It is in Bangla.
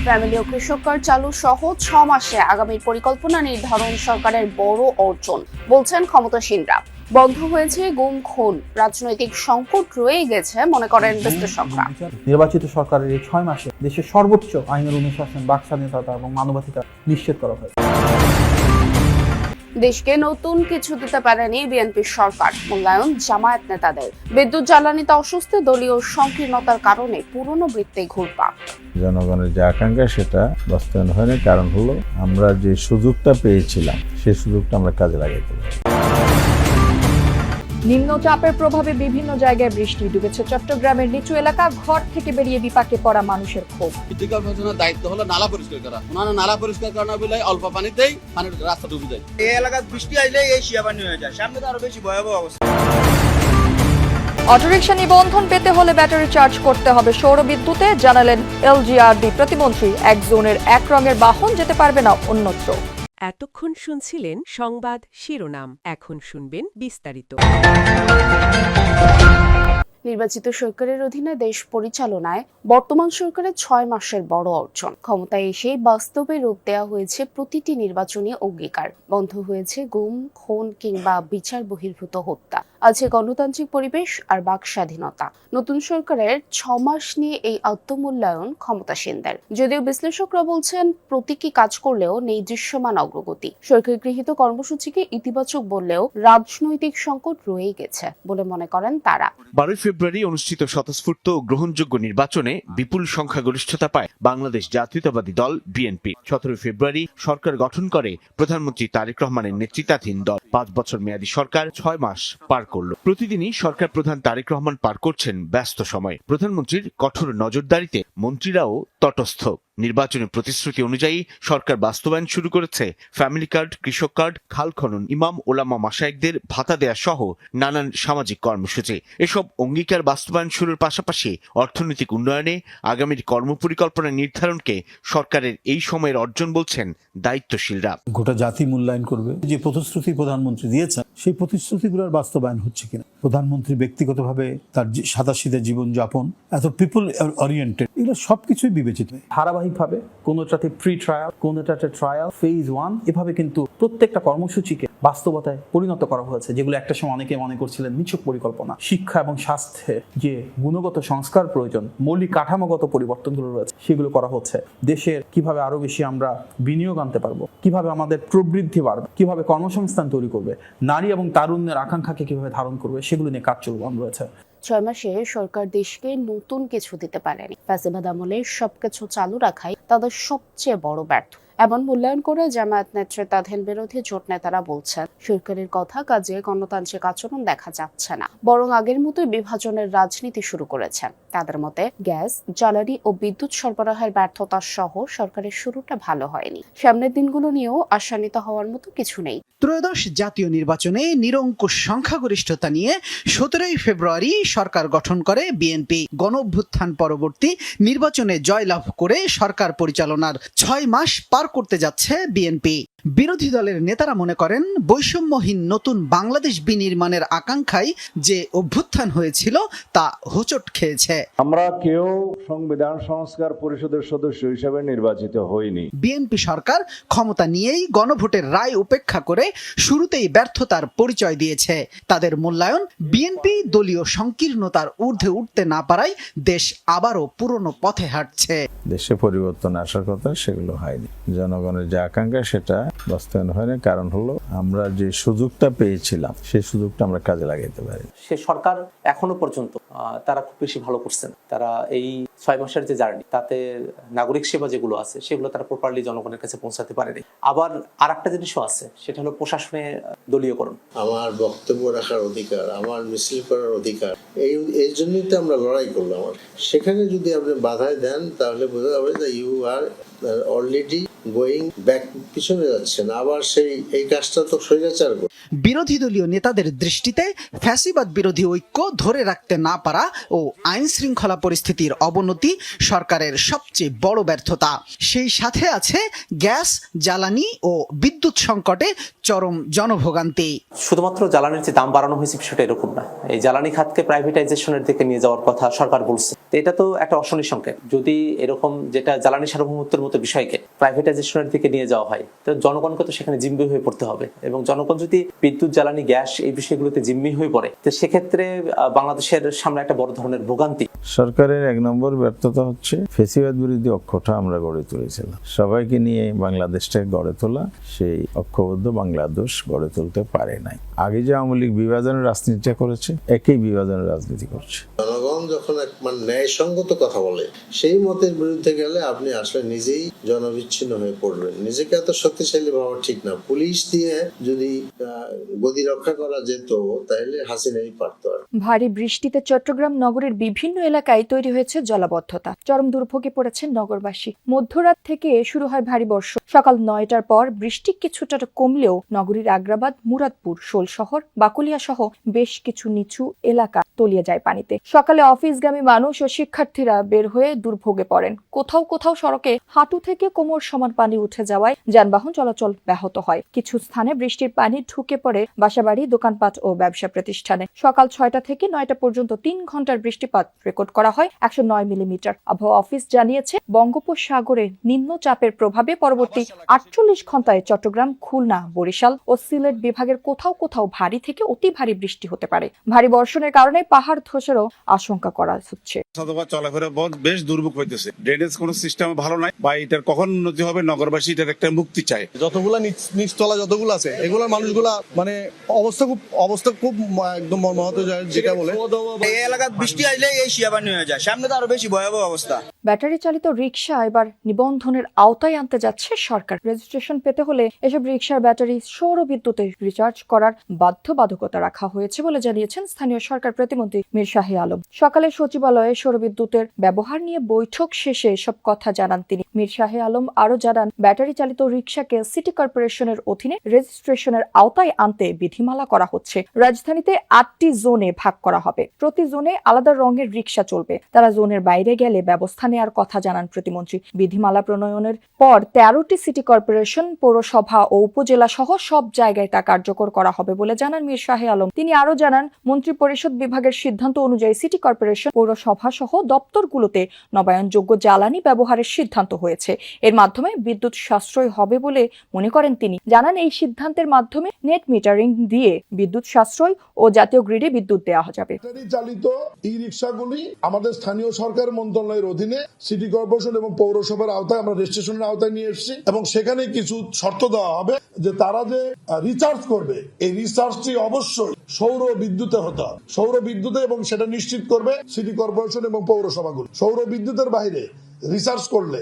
ফ্যামিলি ও কৃষক কার্ড চালু সহ 6 মাসে আগামীর পরিকল্পনা নির্ধারণ সরকারের বড় অর্জন বলছেন ক্ষমতাসীনরা। বন্ধ হয়েছে গুম খুন, রাজনৈতিক সংকট রয়ে গেছে মনে করেন বিশ্লেষকরা। নির্বাচিত সরকারের এই 6 মাসে দেশের সর্বোচ্চ আইনের অনুশাসন, বাক স্বাধীনতা এবং মানবাধিকার নিশ্চিত করা হয়েছে। দেশকে নতুন কিছু দিতে পারেনি বিএনপির সরকার, মূল্যায়ন জামায়াত নেতাদের। বিদ্যুৎ জ্বালানিতে অস্বস্তি, দলীয় সংকীর্ণতার কারণে পুরনো বৃত্তে ঘুরপাক। জনগণের যে আকাঙ্ক্ষা সেটা বাস্তবায়ন হয়নি, কারণ হলো আমরা যে সুযোগটা পেয়েছিলাম সেই সুযোগটা আমরা কাজে লাগাইতে পারি। নিম্নচাপের প্রভাবে বিভিন্ন জায়গায় বৃষ্টি, ডুবেছে চট্টগ্রামের নিচু এলাকা। ঘর থেকে বেরিয়ে বিপাকে পড়া মানুষের ক্ষোভ। বিদ্যুৎ প্রশাসনের দায়িত্ব হলো নালা পরিষ্কার করা। ওনারা নালা পরিষ্কার করার বলে অল্প পানিতেই পানির রাস্তা ডুবে যায়। এই এলাকায় বৃষ্টি আসলে এই শিয়া পানি হয়ে যায়, সামনে তো আরো বেশি ভয়াবহ অবস্থা। অটোরিকশা নিবন্ধন পেতে হলে ব্যাটারি চার্জ করতে হবে সৌর বিদ্যুতে, জানালেন এলজিআরডি প্রতিমন্ত্রী। এক জোনের এক রঙের বাহন যেতে পারবে না অন্যত্র। এতক্ষণ শুনছিলেন সংবাদ শিরোনাম, এখন শুনবেন বিস্তারিত। নির্বাচিত সরকারের অধীনে দেশ পরিচালনায় বর্তমান সরকারের 6 মাসের বড় অর্জন। ক্ষমতায় এসে বাস্তবে রূপ দেওয়া হয়েছে প্রতিটি নির্বাচনী অঙ্গীকার। বন্ধ হয়েছে গুম খুন কিংবা বিচার বহির্ভূত হত্যা। আছে গণতান্ত্রিক পরিবেশ আর বাক স্বাধীনতা। নতুন সরকারের 6 মাস নিয়ে এই আত্মমূল্যায়ন ক্ষমতাসীনদের। যদিও বিশ্লেষকরা বলছেন প্রতীকী কাজ করলেও নেই দৃশ্যমান অগ্রগতি। সরকার গৃহীত কর্মসূচিকে ইতিবাচক বললেও রাজনৈতিক সংকট রয়েই গেছে বলে মনে করেন তারা। 12 ফেব্রুয়ারি অনুষ্ঠিত স্বতঃস্ফূর্ত ও গ্রহণযোগ্য নির্বাচনে বিপুল সংখ্যাগরিষ্ঠতা পায় বাংলাদেশ জাতীয়তাবাদী দল বিএনপি। 17 ফেব্রুয়ারি সরকার গঠন করে প্রধানমন্ত্রী তারেক রহমানের নেতৃত্বাধীন দল। 5 বছর মেয়াদী সরকার 6 মাস পার করল। প্রতিদিনই সরকার প্রধান তারেক রহমান পার করছেন ব্যস্ত সময়। প্রধানমন্ত্রীর কঠোর নজরদারিতে মন্ত্রীরাও তটস্থ। নির্বাচনের প্রতিশ্রুতি অনুযায়ী সরকার বাস্তবায়ন শুরু করেছে ফ্যামিলি কার্ড, কৃষক কার্ড, খাল খনন, ইমাম ওলামা মাশায়েখদের ভাতা দেয়া সহ নানান সামাজিক কর্মসূচি। এসব অঙ্গীকার বাস্তবায়ন শুরুর পাশাপাশি অর্থনৈতিক উন্নয়নে আগামীর কর্মপরিকল্পনা নির্ধারণকে সরকারের এই সময়ের অর্জন বলছেন দায়িত্বশীলরা। গোটা জাতি মূল্যায়ন করবে যে প্রতিশ্রুতি প্রধানমন্ত্রী দিয়েছেন সেই প্রতিশ্রুতিগুলোর বাস্তবায়ন হচ্ছে কিনা। প্রধানমন্ত্রী ব্যক্তিগতভাবে তার সাদাসিধা জীবনযাপন, এত পিপল ওরিয়েন্টেড, এগুলো সবকিছুই বিবেচিত। ধারাবাহিকভাবে কোনোটাতে প্রি ট্রায়াল, কোনোটাতে ট্রায়াল, ফেজ 1, এভাবে কিন্তু প্রত্যেকটা কর্মসূচিকে বাস্তবতায় পরিণত করা হয়েছে, যেগুলো একটা সময় অনেকে মনে করছিলেন নিছক পরিকল্পনা। শিক্ষা এবং স্বাস্থ্যে যে গুণগত সংস্কার প্রয়োজন, মৌলিক কাঠামোগত পরিবর্তনগুলো রয়েছে, সেগুলো করা হচ্ছে। দেশের কিভাবে আরো বেশি আমরা বিনিয়োগ আনতে পারবো, কিভাবে আমাদের প্রবৃদ্ধি বাড়বে, কিভাবে কর্মসংস্থান তৈরি করবে, নারী এবং তারুণ্যের আকাঙ্ক্ষাকে কিভাবে ধারণ করবে, সেগুলো নিয়ে কাজ চলমান রয়েছে। 6 মাসে সরকার দেশকে নতুন কিছু দিতে পারেনি। ফ্যাসিবাদ আমলে সবকিছু চালু রাখাই তাদের সবচেয়ে বড় ব্যর্থ। এমন মূল্যায়ন করে জামায়াত নেতৃত্বাধীন বিরোধী জোট নেতারা বলছেন সরকারের কথা কাজে গণতান্ত্রিক আচরণ দেখা যাচ্ছে না, বরং আগের মতোই বিভাজনের রাজনীতি শুরু করেছেন। তাদের মতে গ্যাস, জ্বালানি ও বিদ্যুৎ সরবরাহের ব্যর্থতা সহ সরকারের শুরুটা ভালো হয়নি। সামনের দিনগুলো নিয়েও আশান্বিত হওয়ার মতো কিছু নেই। ত্রয়োদশ জাতীয় নির্বাচনে নিরঙ্কুশ সংখ্যাগরিষ্ঠতা নিয়ে 17 ফেব্রুয়ারি সরকার গঠন করে বিএনপি। গণঅভ্যুত্থান পরবর্তী নির্বাচনে জয়লাভ করে সরকার পরিচালনার 6 মাস পার করতে যাচ্ছে বিএনপি। বিরোধী দলের নেতারা মনে করেন বৈষম্যহীন নতুন বাংলাদেশ বিনির্মাণের আকাঙ্ক্ষায় যে অভ্যুত্থান হয়েছিল তা হোঁচট খেয়েছে। আমরা কেউ সংবিধান সংস্কার পরিষদের সদস্য হিসেবে নির্বাচিত হইনি। বিএনপি সরকার ক্ষমতা নিয়েই গণভোটের রায় উপেক্ষা করে শুরুতেই ব্যর্থতার পরিচয় দিয়েছে। তাদের মূল্যায়ন, বিএনপি দলীয় সংকীর্ণতার ঊর্ধ্বে উঠতে না পারায় দেশ আবারও পুরনো পথে হাঁটছে। দেশে পরিবর্তন আসার কথা, সেগুলো হয়নি। জনগণের যে আকাঙ্ক্ষা সেটা বাস্তবায়ন হয়নি, কারণ হলো আমরা যে সুযোগটা পেয়েছিলাম সেই সুযোগটা আমরা কাজে লাগাইতে পারি। সে সরকার এখনো পর্যন্ত তারা খুব বেশি ভালো করছেন। তারা এই 6 মাসের যে জার্নি, তাতে নাগরিক সেবা যেগুলো আছে সেগুলো তারা প্রপারলি জনগণের কাছে পৌঁছাতে পারেনি। আবার আরেকটা জিনিসও আছে, সেটা হলো প্রশাসনে দলীয়করণ। আমার বক্তব্য রাখার অধিকার, আমার মিছিল করার অধিকার, এই জন্যই তো আমরা লড়াই করলাম। সেখানে যদি আপনি বাধায় দেন তাহলে বোঝা যাবে যে you are already going back, পিছনে যাচ্ছেন। আবার এই কাজটা তো স্বৈরাচার। বিরোধী দলীয় নেতাদের দৃষ্টিতে ফ্যাসিবাদ বিরোধী ঐক্য ধরে রাখতে না পারা ও আইন শৃঙ্খলা পরিস্থিতির অবনতি সরকারের সবচেয়ে বড় ব্যর্থতা। সেই সাথে আছে গ্যাস, জ্বালানি ও বিদ্যুৎ সংকটে চরম জনভোগান্তি। শুধুমাত্র জ্বালানির যে দাম বাড়ানো হয়েছে বিষয়টা এরকম না, এই জ্বালানি খাতকে প্রাইভেটাইজেশনের দিকে নিয়ে যাওয়ার কথা সরকার বলছে। এটা তো একটা অশনি সংকেত। যদি এরকম যেটা জ্বালানি সার্বভৌমত্বের মতো বিষয়কে প্রাইভেটাইজেশনের দিকে নিয়ে যাওয়া হয়, তো জনগণকে তো সেখানে জিম্মি হয়ে পড়তে হবে, এবং জনগণ যদি বিদ্যুৎ, জ্বালানি, গ্যাস এই বিষয়গুলোতে জিম্মি হয়ে পড়ে, তো সেক্ষেত্রে বাংলাদেশের সামনে একটা বড় ধরনের ভোগান্তি। সরকারের 1 নম্বর ব্যর্থতা হচ্ছে ফ্যাসিবাদ বিরোধী অক্ষটা আমরা গড়ে তুলেছিলাম। সবাইকে নিয়ে বাংলাদেশটাকে গড়ে তোলা, সেই ঐক্যবদ্ধ বাংলাদেশ গড়ে তুলতে পারে নাই। আগে যে আওয়ামী লীগ বিভাজনের রাজনীতিটা করেছে, একই বিভাজনের রাজনীতি করছে। জনগণ যখন এক ন্যায়সঙ্গত কথা বলে, সেই মতের বিরুদ্ধে গেলে আপনি আসলে নিজেই জনবিচ্ছিন্ন হয়ে পড়বেন। নিজেকে এত শক্তিশালী ভাবা ঠিক না। পুলিশ দিয়ে যদি গদি রক্ষা করা যেত, তাহলে হাসিনাই পারত। ভারী বৃষ্টিতে চট্টগ্রাম নগরের বিভিন্ন এলাকায় তৈরি হয়েছে জলাবদ্ধতা। চরম দুর্ভোগে পড়েছেন নগরবাসী। মধ্যরাত থেকে শুরু হয় ভারী বর্ষণ। সকাল 9টার পর বৃষ্টি কিছুটা কমলেও নগরীর আগ্রাবাদ, মুরাদপুর, শোলশহর, বাকুলিয়া সহ বেশ কিছু নিচু এলাকা তলিয়ে যায় পানিতে। সকালে অফিসগামী মানুষ ও শিক্ষার্থীরা বের হয়ে দুর্ভোগে পড়েন। কোথাও কোথাও সড়কে হাঁটু থেকে কোমর সমান পানি উঠে যাওয়ায় যানবাহন চলাচল ব্যাহত হয়। কিছু স্থানে বৃষ্টির পানি ঢুকে পড়ে বাসাবাড়ি, দোকানপাট ও ব্যবসা প্রতিষ্ঠানে। সকাল 6টা থেকে 9টা পর্যন্ত 3 ঘন্টার বৃষ্টিপাত রেকর্ড করা হয় 109 মিলিমিটার। আবহাওয়া অফিস জানিয়েছে, বঙ্গোপসাগরে নিম্নচাপের প্রভাবে পরবর্তী 48 ঘন্টায় চট্টগ্রাম, খুলনা, বরিশাল ও সিলেট বিভাগের কোথাও কোথাও ভারী থেকে অতি ভারী বৃষ্টি হতে পারে। ভারী বর্ষণের কারণে পাহাড় ধসেরও আশঙ্কা করা হচ্ছে। চলাফেরা বেশ দুর্ভোগ হইতেছে। ড্রেনেজ কোন সিস্টেম ভালো নাই, বা এটার কখন উন্নতি হবে, নগরবাসী এটার একটা মুক্তি চায়। যতগুলা নিচতলা যতগুলো আছে, এগুলোর মানুষগুলা মানে অবস্থা খুব একদম মর্মাহত যায়। যেটা বলে এই এলাকায় বৃষ্টি আসলে এই শিয়াবানি হয়ে যায়, সামনে তো আরো বেশি ভয়াবহ অবস্থা। ব্যাটারি চালিত রিকশা এবার নিবন্ধনের আওতায় আনতে যাচ্ছে সরকার। রেজিস্ট্রেশন পেতে হলে এসব রিকশার ব্যাটারি সৌর বিদ্যুতে রিচার্জ করার বাধ্যবাধকতা রাখা হয়েছে বলে জানিয়েছেন স্থানীয় সরকার প্রতিমন্ত্রী মীর শাহে আলম। সকালে সচিবালয়ে সৌর বিদ্যুতের ব্যবহার নিয়ে বৈঠক শেষে এসব কথা জানান তিনি। মীর শাহে আলম আরো জানান, ব্যাটারি চালিত রিকশাকে সিটি কর্পোরেশনের অধীনে রেজিস্ট্রেশনের আওতায় আনতে বিধিমালা করা হচ্ছে। রাজধানীতে 8টি জোনে ভাগ করা হবে। প্রতি জোনে আলাদা রঙের রিকশা চলবে। তারা জোনের বাইরে গেলে ব্যবস্থা নেওয়ার কথা জানান প্রতিমন্ত্রী। বিধিমালা প্রণয়নের পর 13টি সিটি কর্পোরেশন, পৌরসভা ও উপজেলা সহ সব জায়গায় তা কার্যকর করা হবে বলে জানান মীর শাহে আলম। তিনি আরো জানান, মন্ত্রী পরিষদ বিভাগের সিদ্ধান্ত অনুযায়ী সিটি কর্পোরেশন, পৌরসভা সহ দপ্তরগুলোতে নবায়নযোগ্য জ্বালানি ব্যবহারের সিদ্ধান্ত হয়েছে। এর মাধ্যমে বিদ্যুৎ সাশ্রয় হবে বলে মনে করেন তিনি। জানান, এই সিদ্ধান্তের মাধ্যমে নেট মিটারিং দিয়ে বিদ্যুৎ সাশ্রয় ও জাতীয় গ্রিডে বিদ্যুৎ দেওয়া যাবে। ব্যাটারি চালিত ই রিক্সাগুলি আমাদের স্থানীয় সরকার মন্ত্রণালয়ের অধীনে সিটি কর্পোরেশন এবং পৌরসভার আওতায় আমরা রেজিস্ট্রেশনের আওতায় নিয়ে এসেছি, এবং সেখানে কিছু শর্ত দেওয়া হবে যে তারা যে রিচার্জ করবে, এই রিচার্জটি অবশ্যই সৌর বিদ্যুতে হতে হবে। সৌর বিদ্যুতে, এবং সেটা নিশ্চিত করবে সিটি কর্পোরেশন এবং পৌরসভাগুলো। সৌর বিদ্যুতের বাইরে রিচার্জ করলে